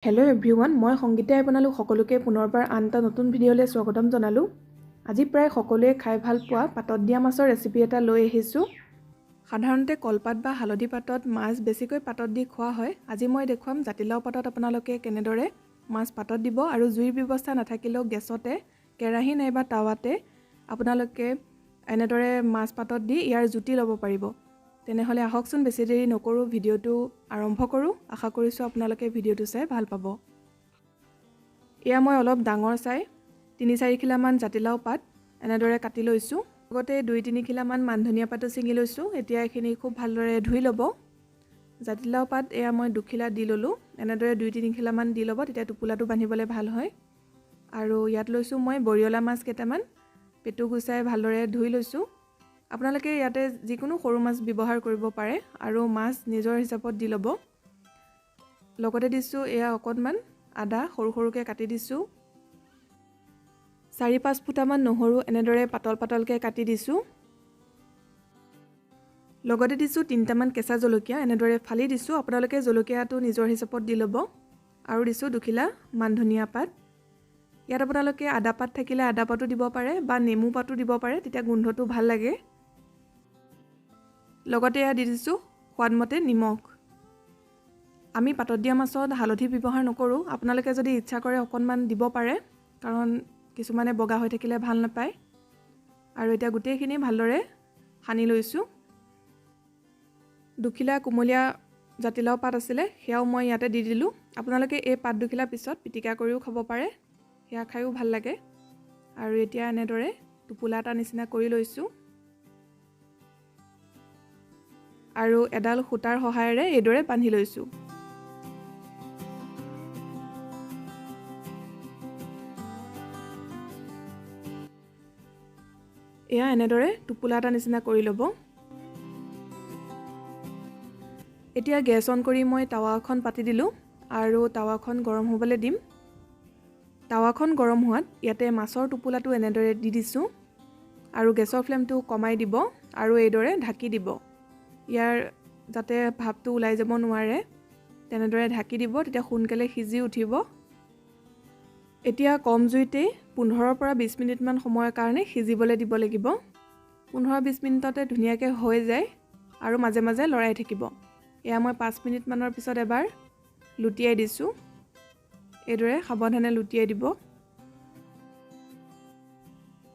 Hello' everyone, মই সংগীতাই আপোনালোক সকলোকে পুনৰবাৰ আন এটা নতুন ভিডিঅ'লৈ স্বাগতম জনালোঁ। আজি প্ৰায় সকলোৱে খাই ভাল পোৱা পাতত দিয়া মাছৰ ৰেচিপি এটা লৈ আহিছোঁ। সাধাৰণতে কলপাত বা হালধি পাতত মাছ বেছিকৈ পাতত দি খোৱা হয়। আজি মই দেখুৱাম জাতিলাও পাতত আপোনালোকে কেনেদৰে মাছ পাতত দিব আৰু জুইৰ ব্যৱস্থা নাথাকিলেও গেছতে, কেৰাহী নাইবা টাৱাতে আপোনালোকে এনেদৰে মাছ পাতত দি ইয়াৰ জুতি ল'ব পাৰিব। তেনেহ'লে আহকচোন বেছি দেৰি নকৰোঁ, ভিডিঅ'টো আৰম্ভ কৰোঁ। আশা কৰিছোঁ আপোনালোকে ভিডিঅ'টো চাই ভাল পাব। এয়া মই অলপ ডাঙৰ চাই ৩-৪ খিলামান জাতিলাও পাত এনেদৰে কাটি লৈছোঁ। লগতে 2-3 খিলামান মান ধনিয়া পাতো ছিঙি লৈছোঁ। এতিয়া এইখিনি খুব ভালদৰে ধুই ল'ব। জাতিলাও পাত এয়া মই 2 খিলা দি ল'লোঁ। এনেদৰে 2-3 খিলামান দি ল'ব, তেতিয়া টোপোলাটো বান্ধিবলৈ ভাল হয়। আৰু ইয়াত লৈছোঁ মই বৰিয়লা মাছ কেইটামান, পেটু গুচাই ভালদৰে ধুই লৈছোঁ। আপোনালোকে ইয়াতে যিকোনো সৰু মাছ ব্যৱহাৰ কৰিব পাৰে আৰু মাছ নিজৰ হিচাপত দি ল'ব। লগতে দিছোঁ এয়া অকণমান আদা সৰু সৰুকৈ কাটি দিছোঁ। 4-5 ফুটামান নহৰু এনেদৰে পাতল পাতলকৈ কাটি দিছোঁ। লগতে দিছোঁ 3টামান কেঁচা জলকীয়া এনেদৰে ফালি দিছোঁ। আপোনালোকে জলকীয়াটো নিজৰ হিচাপত দি ল'ব। আৰু দিছোঁ 2 খিলা মান ধনিয়া পাত। ইয়াত আপোনালোকে আদা পাত থাকিলে আদা পাতো দিব পাৰে বা নেমু পাতো দিব পাৰে, তেতিয়া গোন্ধটো ভাল লাগে। লগতে এয়া দি দিছোঁ সোৱাদমতে নিমখ। আমি পাতত দিয়া মাছত হালধি ব্যৱহাৰ নকৰোঁ। আপোনালোকে যদি ইচ্ছা কৰে অকণমান দিব পাৰে, কাৰণ কিছুমানে বগা হৈ থাকিলে ভাল নাপায়। আৰু এতিয়া গোটেইখিনি ভালদৰে সানি লৈছোঁ। 2 খিলা কুমলীয়া জাতিলাও পাত আছিলে, সেয়াও মই ইয়াতে দি দিলোঁ। আপোনালোকে এই পাত 2 খিলা পিছত পিটিকা কৰিও খাব পাৰে, সেয়া খায়ো ভাল লাগে। আৰু এতিয়া এনেদৰে টোপোলা এটা নিচিনা কৰি লৈছোঁ। আৰু এডাল সূতাৰ সহায়েৰে এইদৰে বান্ধি লৈছোঁ। এয়া এনেদৰে টোপোলা এটা নিচিনা কৰি ল'ব। এতিয়া গেছ অন কৰি মই টাৱা এখন পাতি দিলোঁ আৰু টাৱাখন গৰম হ'বলৈ দিম। টাৱাখন গৰম হোৱাত ইয়াতে মাছৰ টোপোলাটো এনেদৰে দি দিছোঁ আৰু গেছৰ ফ্লেমটো কমাই দিব আৰু এইদৰে ঢাকি দিব। ইয়াৰ যাতে ভাপটো ওলাই যাব নোৱাৰে তেনেদৰে ঢাকি দিব, তেতিয়া সোনকালে সিজি উঠিব। এতিয়া কম জুইতে 15 পৰা 20 মিনিটমান সময়ৰ কাৰণে সিজিবলৈ দিব লাগিব। 15-20 মিনিটতে ধুনীয়াকৈ হৈ যায় আৰু মাজে মাজে লৰাই থাকিব। এয়া মই 5 মিনিটমানৰ পিছত এবাৰ লুটিয়াই দিছোঁ। এইদৰে সাৱধানে লুটিয়াই দিব।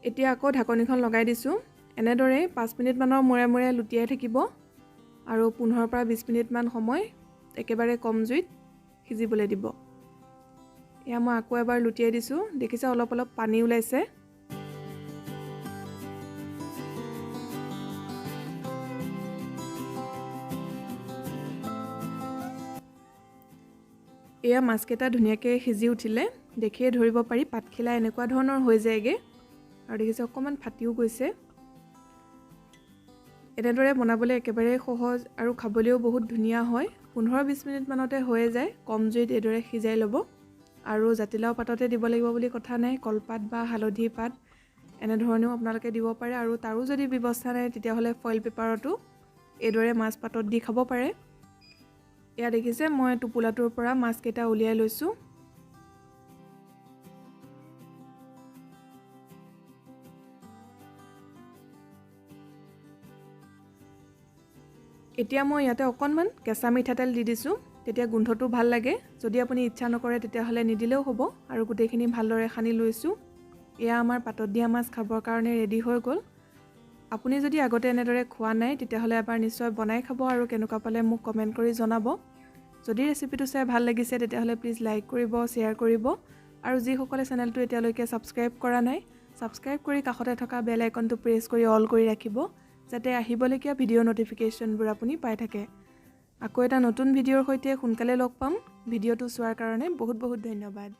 এতিয়া আকৌ ঢাকনিখন লগাই দিছোঁ। এনেদৰে 5 মিনিটমানৰ মূৰে মূৰে লুটিয়াই থাকিব আৰু 15 পৰা 20 মিনিটমান সময় একেবাৰে কম জুইত সিজিবলৈ দিব। এয়া মই আকৌ এবাৰ লুটিয়াই দিছোঁ। দেখিছে অলপ অলপ পানী ওলাইছে। এয়া মাছকেইটা ধুনীয়াকৈ সিজি উঠিলে দেখিয়ে ধৰিব পাৰি পাতখিলা এনেকুৱা ধৰণৰ হৈ যায়গৈ। আৰু দেখিছে অকণমান ফাটিও গৈছে। এনেদৰে বনাবলৈ একেবাৰে সহজ আৰু খাবলৈও বহুত ধুনীয়া হয়। 15-20 মিনিটমানতে হৈয়ে যায়। কম জুইত এইদৰে সিজাই ল'ব। আৰু জাতিলাও পাততে দিব লাগিব বুলি কথা নাই, কলপাত বা হালধি পাত এনেধৰণেও আপোনালোকে দিব পাৰে। আৰু তাৰো যদি ব্যৱস্থা নাই তেতিয়াহ'লে ফইল পেপাৰতো এইদৰে মাছ পাতত দি খাব পাৰে। এয়া দেখিছে মই টোপোলাটোৰ পৰা মাছকেইটা উলিয়াই লৈছোঁ। এতিয়া মই ইয়াতে অকণমান কেঁচা মিঠাতেল দি দিছোঁ, তেতিয়া গোন্ধটো ভাল লাগে। যদি আপুনি ইচ্ছা নকৰে তেতিয়াহ'লে নিদিলেও হ'ব। আৰু গোটেইখিনি ভালদৰে সানি লৈছোঁ। এয়া আমাৰ পাতত দিয়া মাছ খাবৰ কাৰণে ৰেডি হৈ গ'ল। আপুনি যদি আগতে এনেদৰে খোৱা নাই তেতিয়াহ'লে এবাৰ নিশ্চয় বনাই খাব আৰু কেনেকুৱা পালে মোক কমেণ্ট কৰি জনাব। যদি ৰেচিপিটো চাই ভাল লাগিছে তেতিয়াহ'লে প্লিজ লাইক কৰিব, শ্বেয়াৰ কৰিব। আৰু যিসকলে চেনেলটো এতিয়ালৈকে ছাবস্ক্ৰাইব কৰা নাই, ছাবস্ক্ৰাইব কৰি কাষতে থকা বেল আইকনটো প্ৰেছ কৰি অল কৰি ৰাখিব, যাতে আহিবলগীয়া ভিডিঅ' ন'টিফিকেশ্যনবোৰ আপুনি পাই থাকে। আকৌ এটা নতুন ভিডিঅ'ৰ সৈতে সোনকালে লগ পাম। ভিডিঅ'টো চোৱাৰ কাৰণে বহুত বহুত ধন্যবাদ।